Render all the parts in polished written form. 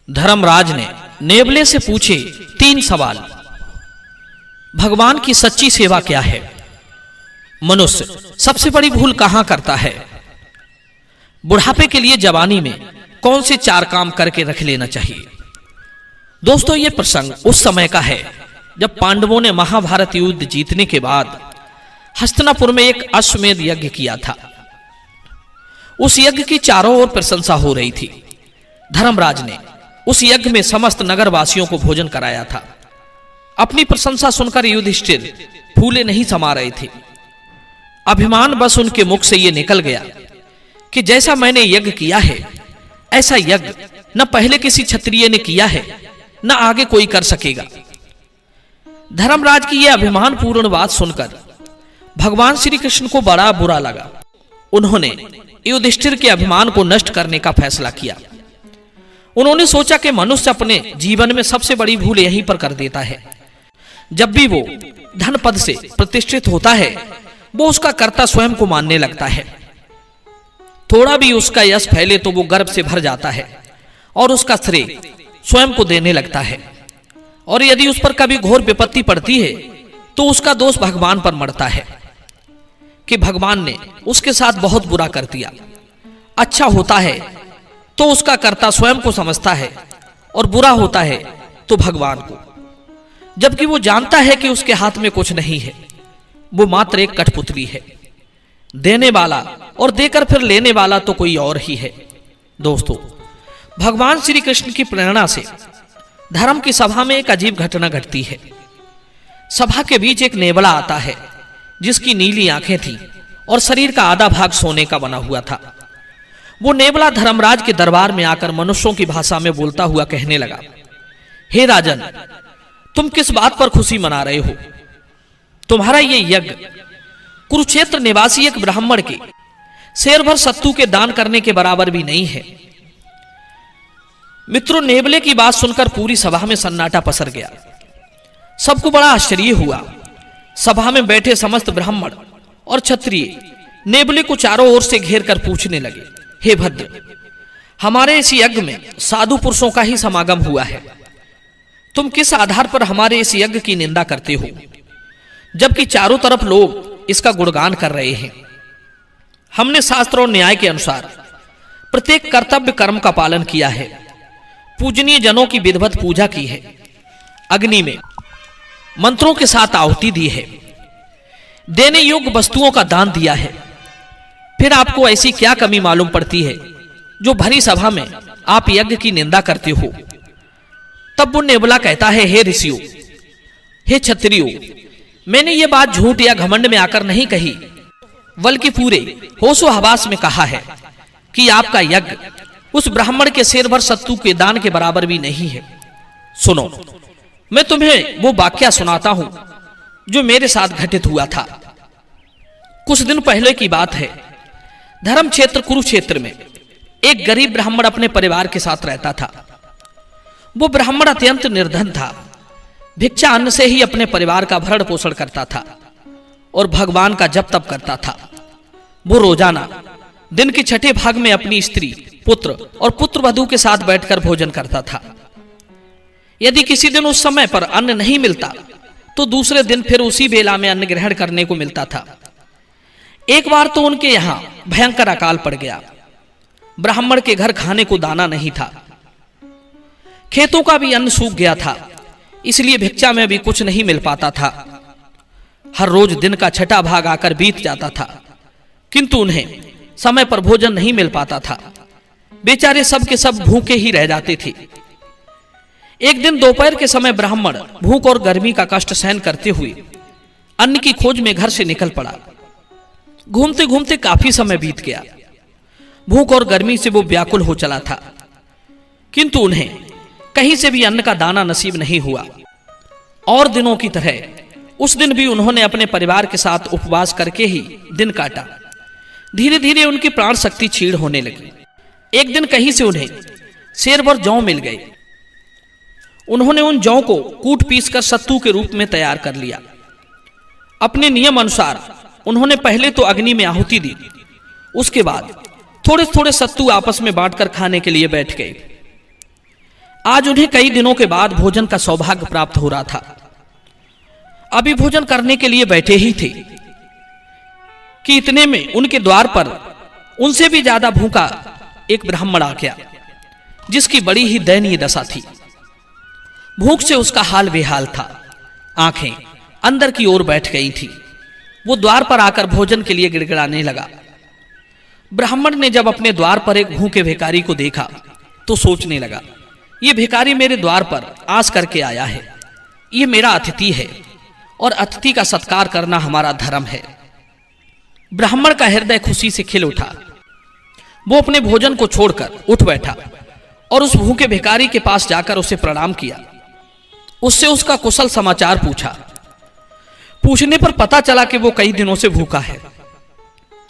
धर्मराज ने नेवले से पूछे 3 सवाल। भगवान की सच्ची सेवा क्या है? मनुष्य सबसे बड़ी भूल कहां करता है? बुढ़ापे के लिए जवानी में कौन से 4 काम करके रख लेना चाहिए? दोस्तों, यह प्रसंग उस समय का है जब पांडवों ने महाभारत युद्ध जीतने के बाद हस्तिनापुर में एक अश्वमेध यज्ञ किया था। उस यज्ञ की चारों ओर प्रशंसा हो रही थी। धर्मराज ने उस यज्ञ में समस्त नगरवासियों को भोजन कराया था। अपनी प्रशंसा सुनकर युधिष्ठिर फूले नहीं समा रहे थे। अभिमान बस उनके मुख से यह निकल गया कि जैसा मैंने यज्ञ किया है ऐसा यज्ञ न पहले किसी क्षत्रिय ने किया है न आगे कोई कर सकेगा। धर्मराज की यह अभिमानपूर्ण बात सुनकर भगवान श्री कृष्ण को बड़ा बुरा लगा। उन्होंने युधिष्ठिर के अभिमान को नष्ट करने का फैसला किया। उन्होंने सोचा कि मनुष्य अपने जीवन में सबसे बड़ी भूल यहीं पर कर देता है। जब भी वो धन पद से प्रतिष्ठित होता है वो उसका कर्ता स्वयं को मानने लगता है। थोड़ा भी उसका यश फैले तो वो गर्व से भर जाता है और उसका श्रेय स्वयं को देने लगता है। और यदि उस पर कभी घोर विपत्ति पड़ती है तो उसका दोष भगवान पर मरता है कि भगवान ने उसके साथ बहुत बुरा कर दिया। अच्छा होता है तो उसका कर्ता स्वयं को समझता है और बुरा होता है तो भगवान को, जबकि वो जानता है कि उसके हाथ में कुछ नहीं है। वो मात्र एक कठपुतली है। देने वाला और देकर फिर लेने वाला तो कोई और ही है। दोस्तों, भगवान श्री कृष्ण की प्रेरणा से धर्म की सभा में एक अजीब घटना घटती है। सभा के बीच एक नेवला आता है जिसकी नीली आंखें थीं और शरीर का आधा भाग सोने का बना हुआ था। वो नेवला धर्मराज के दरबार में आकर मनुष्यों की भाषा में बोलता हुआ कहने लगा, हे राजन, तुम किस बात पर खुशी मना रहे हो? तुम्हारा ये यज्ञ कुरुक्षेत्र निवासी एक ब्राह्मण के शेर भर सत्तू के दान करने के बराबर भी नहीं है। मित्रों, नेवले की बात सुनकर पूरी सभा में सन्नाटा पसर गया। सबको बड़ा आश्चर्य हुआ। सभा में बैठे समस्त ब्राह्मण और क्षत्रिय नेवले को चारों ओर से घेर कर पूछने लगे, हे भद्र, हमारे इस यज्ञ में साधु पुरुषों का ही समागम हुआ है। तुम किस आधार पर हमारे इस यज्ञ की निंदा करते हो, जबकि चारों तरफ लोग इसका गुणगान कर रहे हैं? हमने शास्त्र और न्याय के अनुसार प्रत्येक कर्तव्य कर्म का पालन किया है, पूजनीय जनों की विधिवत पूजा की है, अग्नि में मंत्रों के साथ आहुति दी है, देने योग्य वस्तुओं का दान दिया है। फिर आपको ऐसी क्या कमी मालूम पड़ती है जो भरी सभा में आप यज्ञ की निंदा करते हो? तब वो नेवला कहता है, हे ऋषियों, हे क्षत्रियों, मैंने ये बात झूठ या घमंड में आकर नहीं कही, बल्कि पूरे होशो हवास में कहा है कि आपका यज्ञ उस ब्राह्मण के शेर भर सत्तू के दान के बराबर भी नहीं है। सुनो, मैं तुम्हें वो वाक्या सुनाता हूं जो मेरे साथ घटित हुआ था। कुछ दिन पहले की बात है। धर्म क्षेत्र कुरुक्षेत्र में एक गरीब ब्राह्मण अपने परिवार के साथ रहता था। वो ब्राह्मण अत्यंत निर्धन था। भिक्षा अन्न से ही अपने परिवार का भरण पोषण करता था और भगवान का जप तप करता था। वो रोजाना दिन के छठे भाग में अपनी स्त्री, पुत्र और पुत्र वधू के साथ बैठकर भोजन करता था। यदि किसी दिन उस समय पर अन्न नहीं मिलता तो दूसरे दिन फिर उसी बेला में अन्न ग्रहण करने को मिलता था। एक बार तो उनके यहां भयंकर अकाल पड़ गया। ब्राह्मण के घर खाने को दाना नहीं था। खेतों का भी अन्न सूख गया था, इसलिए भिक्षा में भी कुछ नहीं मिल पाता था। हर रोज दिन का छठा भाग आकर बीत जाता था, किंतु उन्हें समय पर भोजन नहीं मिल पाता था। बेचारे सब के सब भूखे ही रह जाते थे। एक दिन दोपहर के समय ब्राह्मण भूख और गर्मी का कष्ट सहन करते हुए अन्न की खोज में घर से निकल पड़ा। घूमते घूमते काफी समय बीत गया। भूख और गर्मी से वो व्याकुल हो चला था, किंतु उन्हें कहीं से भी अन्न का दाना नसीब नहीं हुआ। और दिनों की तरह उस दिन भी उन्होंने अपने परिवार के साथ उपवास करके ही दिन काटा। धीरे धीरे उनकी प्राण शक्ति क्षीण होने लगी। एक दिन कहीं से उन्हें शेर भर जौ मिल गए। उन्होंने उन जौ को कूट पीस कर सत्तू के रूप में तैयार कर लिया। अपने नियम अनुसार उन्होंने पहले तो अग्नि में आहुति दी, उसके बाद थोड़े थोड़े सत्तू आपस में बांटकर खाने के लिए बैठ गए। आज उन्हें कई दिनों के बाद भोजन का सौभाग्य प्राप्त हो रहा था। अभी भोजन करने के लिए बैठे ही थे कि इतने में उनके द्वार पर उनसे भी ज्यादा भूखा एक ब्राह्मण आ गया, जिसकी बड़ी ही दयनीय दशा थी। भूख से उसका हाल बेहाल था, आंखें अंदर की ओर बैठ गई थी। वो द्वार पर आकर भोजन के लिए गिड़गिड़ाने लगा। ब्राह्मण ने जब अपने द्वार पर एक भूखे भिखारी को देखा तो सोचने लगा, ये भिखारी मेरे द्वार पर आस करके आया है, ये मेरा अतिथि है और अतिथि का सत्कार करना हमारा धर्म है। ब्राह्मण का हृदय खुशी से खिल उठा। वो अपने भोजन को छोड़कर उठ बैठा और उस भूखे भिखारी के पास जाकर उसे प्रणाम किया। उससे उसका कुशल समाचार पूछा। पूछने पर पता चला कि वो कई दिनों से भूखा है।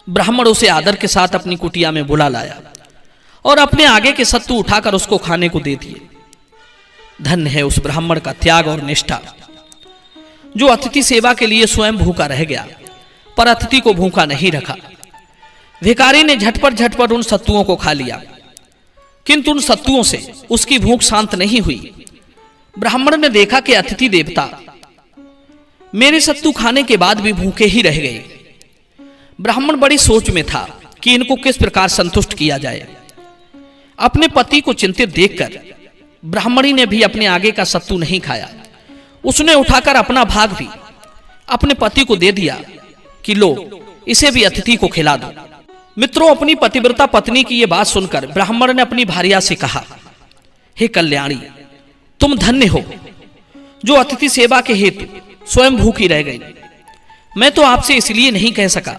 ब्राह्मण उसे आदर के साथ अपनी कुटिया में बुला लाया और अपने आगे के सत्तू उठाकर उसको खाने को दे दिए। धन्य है उस ब्राह्मण का त्याग और निष्ठा, जो अतिथि सेवा के लिए स्वयं भूखा रह गया पर अतिथि को भूखा नहीं रखा। भिखारी ने झटपट उन सत्तुओं को खा लिया, किंतु उन सत्तुओं से उसकी भूख शांत नहीं हुई। ब्राह्मण ने देखा कि अतिथि देवता मेरे सत्तू खाने के बाद भी भूखे ही रह गए। ब्राह्मण बड़ी सोच में था कि इनको किस प्रकार संतुष्ट किया जाए। अपने पति को चिंतित देखकर ब्राह्मणी ने भी अपने आगे का सत्तू नहीं खाया। उसने उठाकर अपना भाग भी अपने पति को दे दिया कि लो, इसे भी अतिथि को खिला दो। मित्रों, अपनी पतिव्रता पत्नी की यह बात सुनकर ब्राह्मण ने अपनी भार्या से कहा, हे कल्याणी, तुम धन्य हो जो अतिथि सेवा के हेतु स्वयं भूखी रह गई। मैं तो आपसे इसलिए नहीं कह सका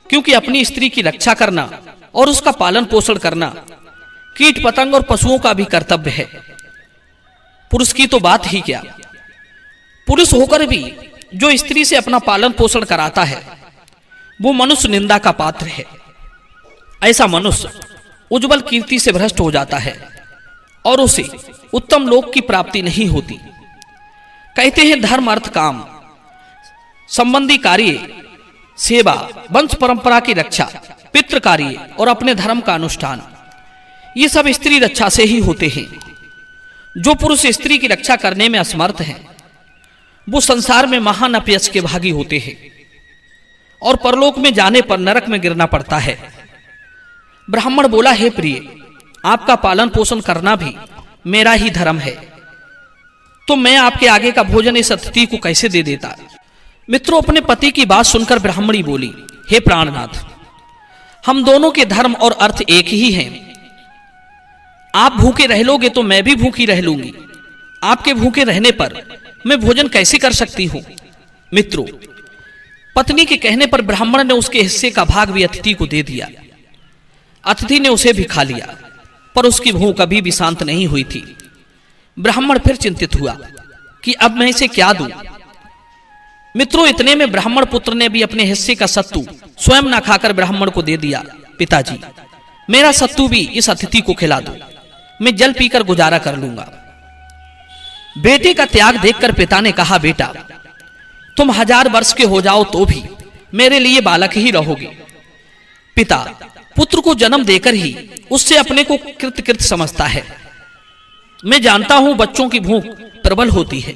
क्योंकि अपनी स्त्री की रक्षा करना और उसका पालन पोषण करना कीट पतंग और पशुओं का भी कर्तव्य है। पुरुष की तो बात ही क्या, पुरुष होकर भी जो स्त्री से अपना पालन पोषण कराता है वो मनुष्य निंदा का पात्र है। ऐसा मनुष्य उज्जवल कीर्ति से भ्रष्ट हो जाता है और उसे उत्तम लोक की प्राप्ति नहीं होती। कहते हैं धर्म अर्थ काम संबंधी कार्य, सेवा, वंश परंपरा की रक्षा, पितृ कार्य और अपने धर्म का अनुष्ठान, ये सब स्त्री रक्षा से ही होते हैं। जो पुरुष स्त्री की रक्षा करने में असमर्थ हैं वो संसार में महान अपयश के भागी होते हैं और परलोक में जाने पर नरक में गिरना पड़ता है। ब्राह्मण बोला, हे प्रिय, आपका पालन पोषण करना भी मेरा ही धर्म है, तो मैं आपके आगे का भोजन इस अतिथि को कैसे दे देता। मित्रों, अपने पति की बात सुनकर ब्राह्मणी बोली, हे प्राणनाथ, हम दोनों के धर्म और अर्थ एक ही हैं। आप भूखे रह लोगे तो मैं भी भूखी रह लूंगी। आपके भूखे रहने पर मैं भोजन कैसे कर सकती हूं। मित्रों, पत्नी के कहने पर ब्राह्मण ने उसके हिस्से का भाग भी अतिथि को दे दिया। अतिथि ने उसे भी खा लिया, पर उसकी भूख कभी भी शांत नहीं हुई थी। ब्राह्मण फिर चिंतित हुआ कि अब मैं इसे क्या दूं। मित्रों, इतने में ब्राह्मण पुत्र ने भी अपने हिस्से का सत्तू स्वयं न खाकर ब्राह्मण को दे दिया। पिताजी, मेरा सत्तू भी इस अतिथि को खिला दो, मैं जल पीकर गुजारा कर लूंगा। बेटे का त्याग देखकर पिता ने कहा, बेटा, तुम 1000 वर्ष के हो जाओ तो भी मेरे लिए बालक ही रहोगे। पिता पुत्र को जन्म देकर ही उससे अपने को कृत समझता है। मैं जानता हूं बच्चों की भूख प्रबल होती है।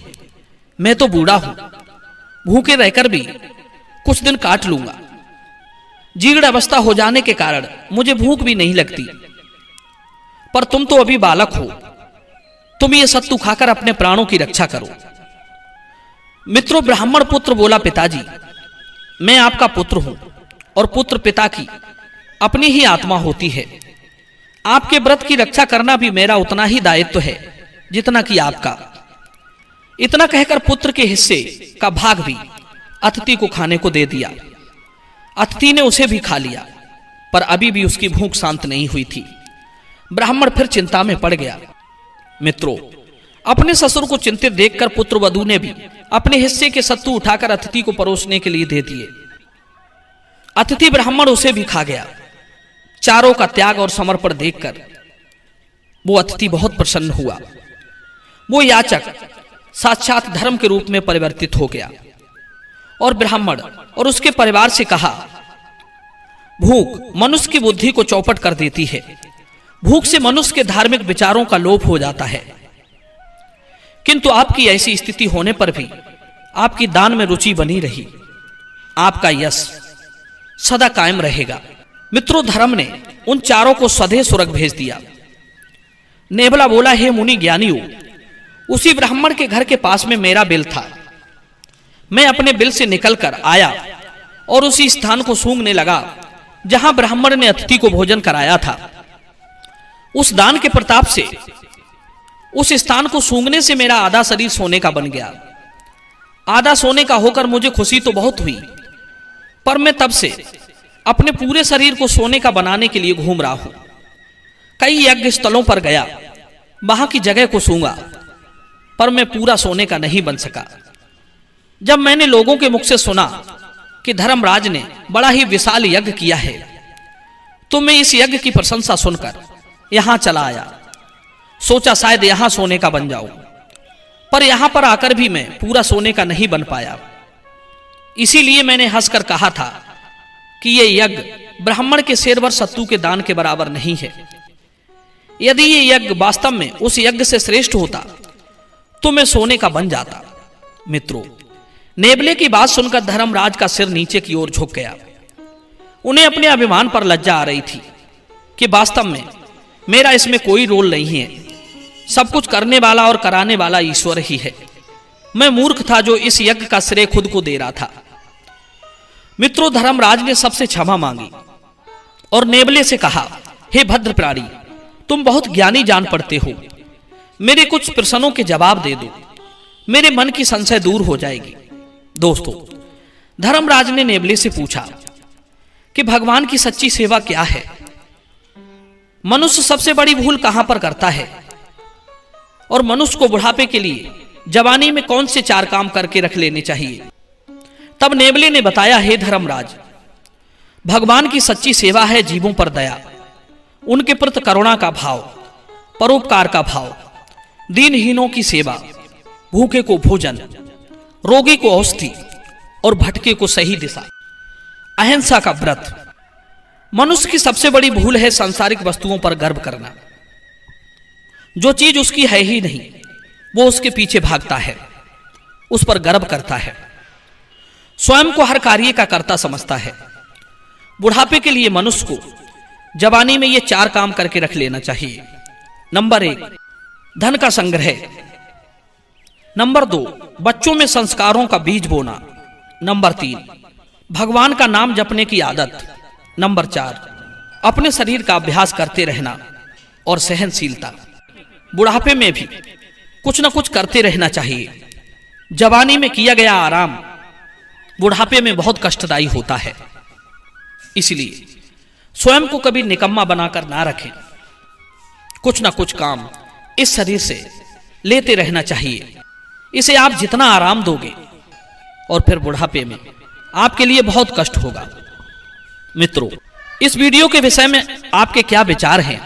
मैं तो बूढ़ा हूं, भूखे रहकर भी कुछ दिन काट लूंगा। जीर्ण अवस्था हो जाने के कारण मुझे भूख भी नहीं लगती, पर तुम तो अभी बालक हो, तुम ये सत्तू खाकर अपने प्राणों की रक्षा करो। मित्रों, ब्राह्मण पुत्र बोला, पिताजी, मैं आपका पुत्र हूं और पुत्र पिता की अपनी ही आत्मा होती है। आपके व्रत की रक्षा करना भी मेरा उतना ही दायित्व है जितना कि आपका। इतना कहकर पुत्र के हिस्से का भाग भी अतिथि को खाने को दे दिया। अतिथि ने उसे भी खा लिया, पर अभी भी उसकी भूख शांत नहीं हुई थी। ब्राह्मण फिर चिंता में पड़ गया। मित्रों, अपने ससुर को चिंतित देखकर पुत्र वधू ने भी अपने हिस्से के सत्तू उठाकर अतिथि को परोसने के लिए दे दिए। अतिथि ब्राह्मण उसे भी खा गया। चारों का त्याग और समर्पण देखकर वो अतिथि बहुत प्रसन्न हुआ। वो याचक साक्षात धर्म के रूप में परिवर्तित हो गया और ब्राह्मण और उसके परिवार से कहा, भूख मनुष्य की बुद्धि को चौपट कर देती है। भूख से मनुष्य के धार्मिक विचारों का लोप हो जाता है। किंतु आपकी ऐसी स्थिति होने पर भी आपकी दान में रुचि बनी रही। आपका यश सदा कायम रहेगा। मित्रों, धर्म ने उन चारों को स्वदेह स्वर्ग भेज दिया। नेबला बोला, हे मुनि ज्ञानियों, उसी ब्राह्मण के घर के पास में मेरा बिल था। मैं अपने बिल से निकलकर आया और उसी स्थान को सूंघने लगा जहां ब्राह्मण ने अतिथि को भोजन कराया था। उस दान के प्रताप से उस स्थान को सूंघने से मेरा आधा शरीर सोने का बन गया। आधा सोने का होकर मुझे खुशी तो बहुत हुई, पर मैं तब से अपने पूरे शरीर को सोने का बनाने के लिए घूम रहा हूं। कई यज्ञ स्थलों पर गया, वहां की जगह को सूंघा, पर मैं पूरा सोने का नहीं बन सका। जब मैंने लोगों के मुख से सुना कि धर्मराज ने बड़ा ही विशाल यज्ञ किया है, तो मैं इस यज्ञ की प्रशंसा सुनकर यहां चला आया। सोचा शायद यहां सोने का बन जाऊं, पर यहां पर आकर भी मैं पूरा सोने का नहीं बन पाया। इसीलिए मैंने हंसकर कहा था कि यह यज्ञ ब्राह्मण के शेरवर सत्तू के दान के बराबर नहीं है। यदि यह यज्ञ वास्तव में उस यज्ञ से श्रेष्ठ होता तो मैं सोने का बन जाता। मित्रों, नेबले की बात सुनकर धर्मराज का सिर नीचे की ओर झुक गया। उन्हें अपने अभिमान पर लज्जा आ रही थी कि वास्तव में मेरा इसमें कोई रोल नहीं है। सब कुछ करने वाला और कराने वाला ईश्वर ही है। मैं मूर्ख था जो इस यज्ञ का श्रेय खुद को दे रहा था। मित्रों, धर्मराज ने सबसे क्षमा मांगी और नेबले से कहा, हे भद्र प्राणी, तुम बहुत ज्ञानी जान पड़ते हो। मेरे कुछ प्रश्नों के जवाब दे दो, मेरे मन की संशय दूर हो जाएगी। दोस्तों, धर्मराज ने नेबले से पूछा कि भगवान की सच्ची सेवा क्या है? मनुष्य सबसे बड़ी भूल कहां पर करता है? और मनुष्य को बुढ़ापे के लिए जवानी में कौन से 4 काम करके रख लेने चाहिए? तब नेबले ने बताया, हे धर्मराज, भगवान की सच्ची सेवा है जीवों पर दया, उनके प्रति करुणा का भाव, परोपकार का भाव, दीनहीनों की सेवा, भूखे को भोजन, रोगी को औषधि और भटके को सही दिशा, अहिंसा का व्रत। मनुष्य की सबसे बड़ी भूल है सांसारिक वस्तुओं पर गर्व करना। जो चीज उसकी है ही नहीं, वो उसके पीछे भागता है, उस पर गर्व करता है, स्वयं को हर कार्य का कर्ता समझता है। बुढ़ापे के लिए मनुष्य को जवानी में ये 4 काम करके रख लेना चाहिए। नंबर 1, धन का संग्रह। नंबर 2, बच्चों में संस्कारों का बीज बोना। नंबर 3, भगवान का नाम जपने की आदत। नंबर 4, अपने शरीर का अभ्यास करते रहना और सहनशीलता। बुढ़ापे में भी कुछ ना कुछ करते रहना चाहिए। जवानी में किया गया आराम बुढ़ापे में बहुत कष्टदायी होता है। इसलिए स्वयं को कभी निकम्मा बनाकर ना रखें। कुछ ना कुछ काम इस शरीर से लेते रहना चाहिए। इसे आप जितना आराम दोगे और फिर बुढ़ापे में आपके लिए बहुत कष्ट होगा। मित्रों, इस वीडियो के विषय में आपके क्या विचार हैं?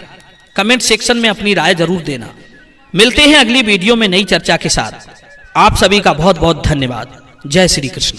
कमेंट सेक्शन में अपनी राय जरूर देना। मिलते हैं अगली वीडियो में नई चर्चा के साथ। आप सभी का बहुत बहुत धन्यवाद। जय श्री कृष्ण।